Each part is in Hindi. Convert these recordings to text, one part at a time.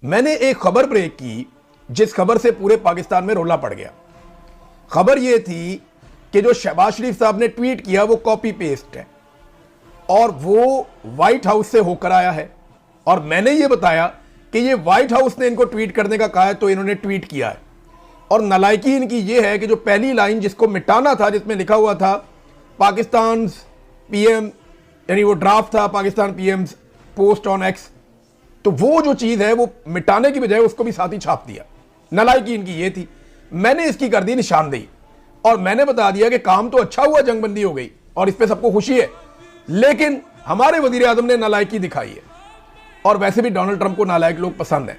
मैंने एक खबर ब्रेक की जिस खबर से पूरे पाकिस्तान में रोला पड़ गया। खबर यह थी कि जो शहबाज शरीफ साहब ने ट्वीट किया वो कॉपी पेस्ट है और वो व्हाइट हाउस से होकर आया है, और मैंने ये बताया कि ये व्हाइट हाउस ने इनको ट्वीट करने का कहा है तो इन्होंने ट्वीट किया है। और नालायकी इनकी ये है कि जो पहली लाइन जिसको मिटाना था, जिसमें लिखा हुआ था पाकिस्तान पीएम, यानी वो ड्राफ्ट था Pakistan PM post on x, तो वो जो चीज है वो मिटाने की बजाय उसको भी साथ ही छाप दिया। नालायकी इनकी ये थी। मैंने इसकी कर दी निशानदेही और मैंने बता दिया कि काम तो अच्छा हुआ, जंगबंदी हो गई और इस पे सबको खुशी है, लेकिन हमारे वजीर आजम ने नालायकी दिखाई है। और वैसे भी डोनाल्ड ट्रंप को नालायक लोग पसंद हैं।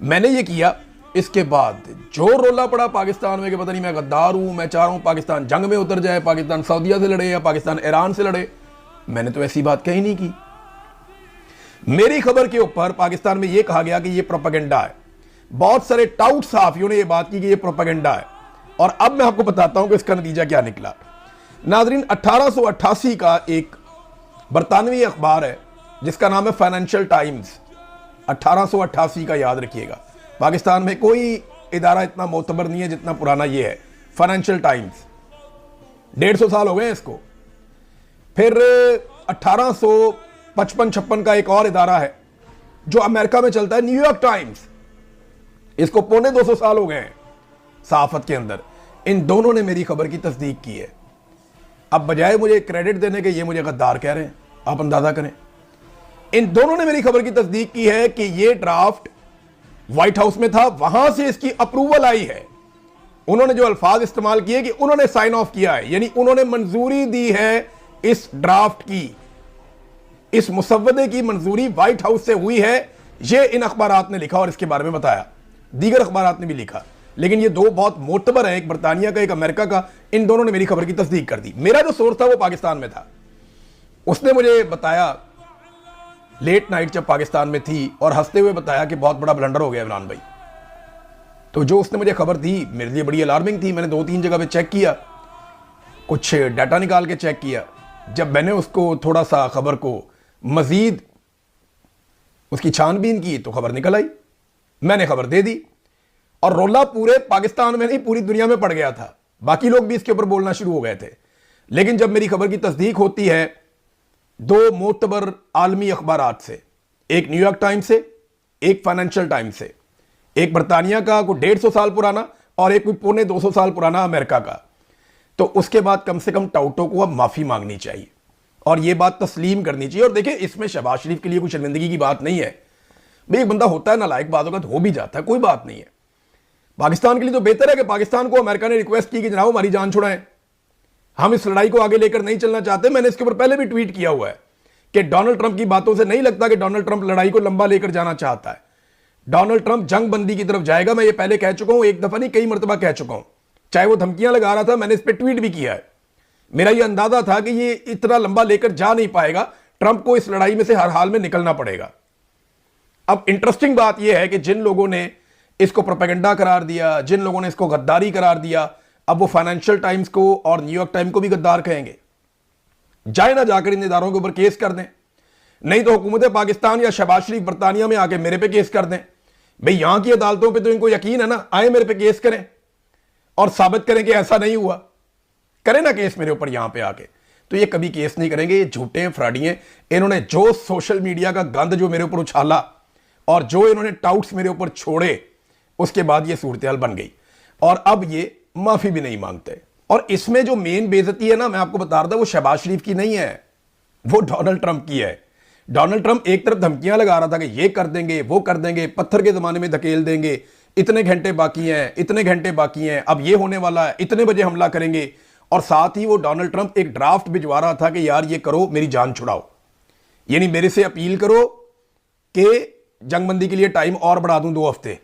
मैंने ये किया। इसके बाद जो रोला पड़ा पाकिस्तान में कि पता नहीं मैं गद्दार हूं, मैं चाह रहा हूं पाकिस्तान जंग में उतर जाए, पाकिस्तान सऊदीया से लड़े या पाकिस्तान ईरान से लड़े, मैंने तो ऐसी बात कही नहीं की। मेरी खबर के ऊपर पाकिस्तान में यह कहा गया कि यह प्रोपेगेंडा है। बहुत सारे टाउट सहाफियों ने यह बात की कि यह प्रोपेगेंडा है, और अब मैं आपको बताता हूं कि इसका नतीजा क्या निकला। नाजरीन, 1888 का एक बरतानवी अखबार है जिसका नाम है फाइनेंशियल टाइम्स। 1888 का याद रखिएगा। पाकिस्तान में कोई इदारा इतना मोतबर नहीं है जितना पुराना ये है, फाइनेंशियल टाइम्स। 150 साल हो गए इसको। फिर 1855-56 का एक और इदारा है जो अमेरिका में चलता है, न्यूयॉर्क टाइम्स। इसको पौने 200 साल हो गए हैं सहाफत के अंदर। इन दोनों ने मेरी खबर की तस्दीक की है। अब बजाय मुझे क्रेडिट देने के ये मुझे गद्दार कह रहे हैं, आप अंदाजा करें। इन दोनों ने मेरी खबर की तस्दीक की है कि ये ड्राफ्ट व्हाइट हाउस में था, वहां से इसकी अप्रूवल आई है। उन्होंने जो अल्फाज इस्तेमाल किए कि उन्होंने साइन ऑफ किया है, यानी उन्होंने मंजूरी दी है इस ड्राफ्ट की, इस मुसव्वदे की मंजूरी व्हाइट हाउस से हुई है। ये इन अखबारात ने लिखा और इसके बारे में बताया, दीगर अखबारात ने भी लिखा, लेकिन ये दो बहुत मोतबर है, एक बरतानिया का एक अमेरिका का। इन दोनों ने मेरी खबर की तस्दीक कर दी। मेरा जो सोर्स था वो पाकिस्तान में था। उसने मुझे बताया लेट नाइट जब पाकिस्तान में थी, और हंसते हुए बताया कि बहुत बड़ा ब्लंडर हो गया इमरान भाई। तो जो उसने मुझे खबर दी मेरे लिए बड़ी अलार्मिंग थी। मैंने 2-3 जगह पे चेक किया, कुछ डाटा निकाल के चेक किया। जब मैंने उसको थोड़ा सा खबर को मजीद उसकी छानबीन की तो खबर निकल आई, मैंने खबर दे दी, और रोला पूरे पाकिस्तान में नहीं पूरी दुनिया में पड़ गया था। बाकी लोग भी इसके ऊपर बोलना शुरू हो गए थे। लेकिन जब मेरी खबर की तस्दीक होती है दो मोतबर आलमी अखबारात से, एक न्यूयॉर्क टाइम्स से, एक फाइनेंशियल टाइम्स से, एक बरतानिया का कोई 150 साल पुराना और एक कोई पौने 200 साल पुराना अमेरिका का, तो उसके बाद कम से कम टाउटों को अब माफी मांगनी चाहिए और यह बात तस्लीम करनी चाहिए। और देखिए, इसमें शहबाज शरीफ के लिए कोई शर्मिंदगी की बात नहीं है भाई। एक बंदा होता है नालायक, बात होगा तो हो भी जाता है, कोई बात नहीं है। पाकिस्तान के लिए तो बेहतर है कि पाकिस्तान को अमेरिका ने रिक्वेस्ट की कि जनाब हमारी जान छुड़ाएं, हम इस लड़ाई को आगे लेकर नहीं चलना चाहते। मैंने इसके ऊपर पहले भी ट्वीट किया हुआ है कि डोनाल्ड ट्रंप की बातों से नहीं लगता कि डोनाल्ड ट्रंप लड़ाई को लंबा लेकर जाना चाहता है। डोनाल्ड ट्रंप जंग बंदी की तरफ जाएगा। मैं ये पहले कह चुका हूं, एक दफा नहीं कई मरतबा कह चुका हूं। चाहे वो धमकियां लगा रहा था, मैंने इस पर ट्वीट भी किया है। मेरा यह अंदाजा था कि ये इतना लंबा लेकर जा नहीं पाएगा, ट्रंप को इस लड़ाई में से हर हाल में निकलना पड़ेगा। अब इंटरेस्टिंग बात यह है कि जिन लोगों ने इसको प्रोपेगेंडा करार दिया, जिन लोगों ने इसको गद्दारी करार दिया, अब वो फाइनेंशियल टाइम्स को और न्यूयॉर्क टाइम्स को भी गद्दार कहेंगे। जाए ना जाकर इन इदारों के ऊपर केस कर दें, नहीं तो हुकूमत पाकिस्तान या शहबाज शरीफ बरतानिया में आके मेरे पे केस कर दें। भाई यहां की अदालतों पे तो इनको यकीन है ना, आए मेरे पे केस करें और साबित करें कि ऐसा नहीं हुआ। करें ना केस मेरे ऊपर यहां पे आके। तो ये कभी केस नहीं करेंगे, ये झूठे हैं, फ्रॉडी हैं। इन्होंने जो सोशल मीडिया का गंद जो मेरे ऊपर उछाला और जो इन्होंने टाउट्स मेरे ऊपर छोड़े, उसके बाद ये सूरत बन गई और अब ये माफी भी नहीं मांगते। और इसमें जो मेन बेइज्जती है ना, मैं आपको बता रहा था, वो शहबाज शरीफ की नहीं है, वो डोनाल्ड ट्रंप की है। डोनाल्ड ट्रंप एक तरफ धमकियां लगा रहा था कि ये कर देंगे, वो कर देंगे, पत्थर के जमाने में धकेल देंगे, इतने घंटे बाकी हैं, इतने घंटे बाकी हैं, अब ये होने वाला है, इतने बजे हमला करेंगे। और साथ ही वो डोनाल्ड ट्रंप एक ड्राफ्ट भिजवा रहा था कि यार ये करो, मेरी जान छुड़ाओ, यानी मेरे से अपील करो कि जंगबंदी के लिए टाइम और बढ़ा दूं 2 हफ्ते,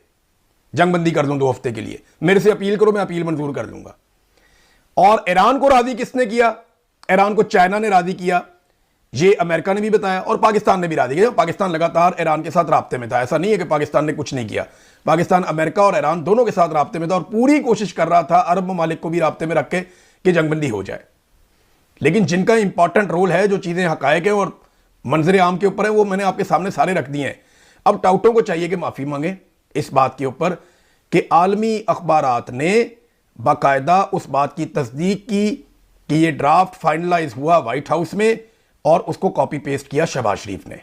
जंगबंदी कर दूं 2 हफ्ते के लिए, मेरे से अपील करो, मैं अपील मंजूर कर लूंगा। और ईरान को राजी किसने किया? ईरान को चाइना ने राजी किया, ये अमेरिका ने भी बताया और पाकिस्तान ने भी राजी किया। पाकिस्तान लगातार ईरान के साथ राब्ते में था, ऐसा नहीं है कि पाकिस्तान ने कुछ नहीं किया। पाकिस्तान अमेरिका और ईरान दोनों के साथ राब्ते में था और पूरी कोशिश कर रहा था अरब ममालिक को भी राब्ते में रख के कि जंगबंदी हो जाए। लेकिन जिनका इंपॉर्टेंट रोल है, जो चीजें हकायक है और मंजर आम के ऊपर है, वो मैंने आपके सामने सारे रख दिए हैं। अब टाउटों को चाहिए कि माफी मांगे इस बात के ऊपर कि आलमी अखबारात ने बाकायदा उस बात की तस्दीक की कि ये ड्राफ्ट फाइनलाइज हुआ व्हाइट हाउस में और उसको कॉपी पेस्ट किया शहबाज शरीफ ने।